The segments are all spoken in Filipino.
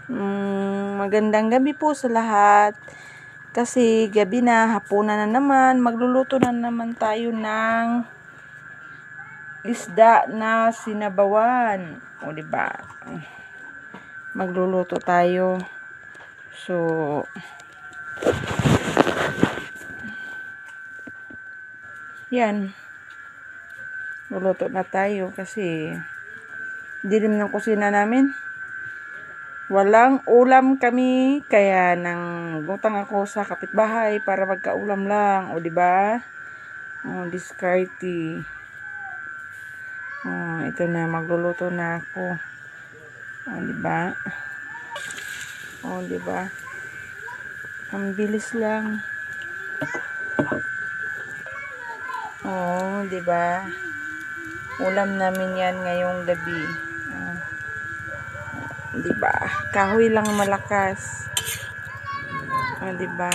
Magandang gabi po sa lahat. Kasi gabi na, hapunan na naman. Magluluto na naman tayo ng isda na sinabawan. O diba? Magluluto tayo. So, yan. Luluto na tayo kasi dilim ng kusina namin. Walang ulam kami, kaya nang gutang ako sa kapitbahay para magkaulam lang, o di ba? Diskarte. Ito na, magluluto na ako. O di ba? O di ba? Ang bilis lang. O di ba? Ulam namin yan ngayong gabi. Diba? Kahoy lang malakas. Diba?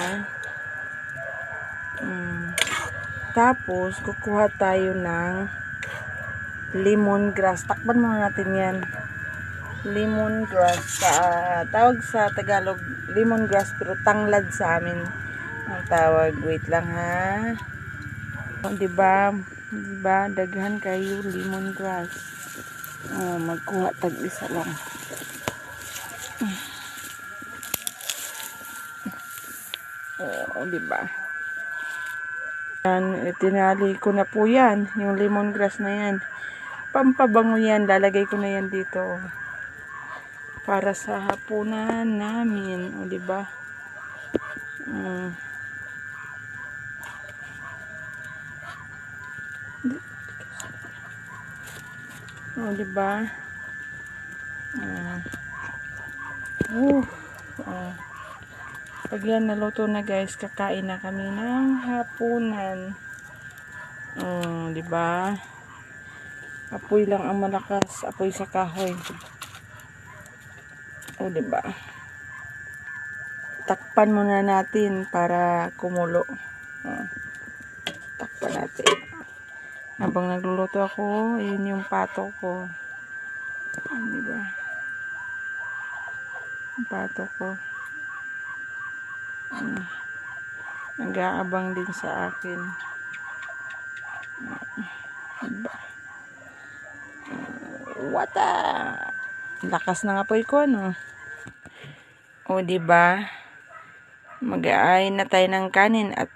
Tapos, kukuha tayo ng lemongrass. Takpan muna natin yan. Lemongrass. Tawag sa Tagalog, lemongrass, pero tanglad sa amin ang tawag. Wait lang ha. Diba? Diba? Daghan kayo lemongrass. Magkuha tag-isa lang. Diba? Tinali ko na po yan, yung lemongrass na yan. Pampabango yan, lalagay ko na yan dito para sa hapunan namin. O diba? O diba? Pag yan naluto na guys, kakain na kami ng hapunan. Diba? Apoy lang ang malakas, apoy sa kahoy. O diba? Takpan muna natin para kumulo. Takpan natin. Habang nagluluto ako, yun yung pato ko. Diba? Yung pato ko. Nag-aabang din sa akin. Wata! Lakas ng apoy ko, no? O, diba? Mag-aayin na tayo ng kanin at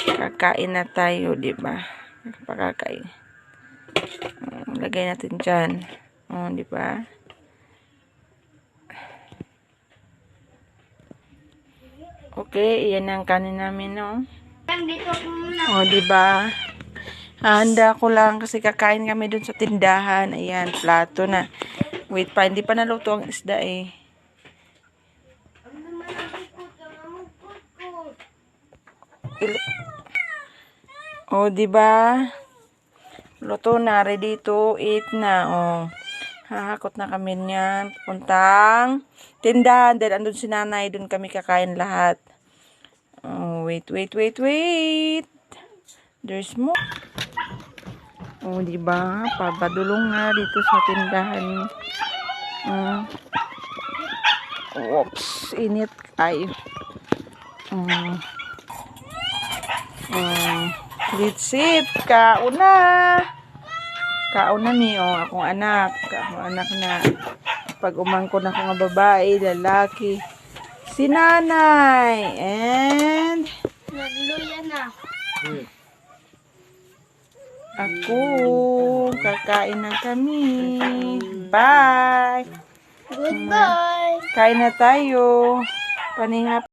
kakain na tayo, diba? Pakakain. Lagay natin dyan. O, diba? Okay, iyan ang kanin namin, no? O, diba? Handa ko lang kasi kakain kami dun sa tindahan. Ayan, plato na. Wait pa, hindi pa naluto ang isda eh. O, diba? Luto na, ready to eat na. O, hahakot na kami niyan. Puntang tindahan. Dahil andun si nanay, dun kami kakain lahat. Oh, wait. There's more. Oh, diba? Papadulong nga dito sa tindahan. Oops, init. Ay. Litsit. Kauna. Kauna mi. Akong anak. Akong anak na. Pag umangkon ako nga babae, lalaki. Si nanay. And nagluya na. Ako. Kakain na kami. Bye. Goodbye. Kain na tayo. Paninga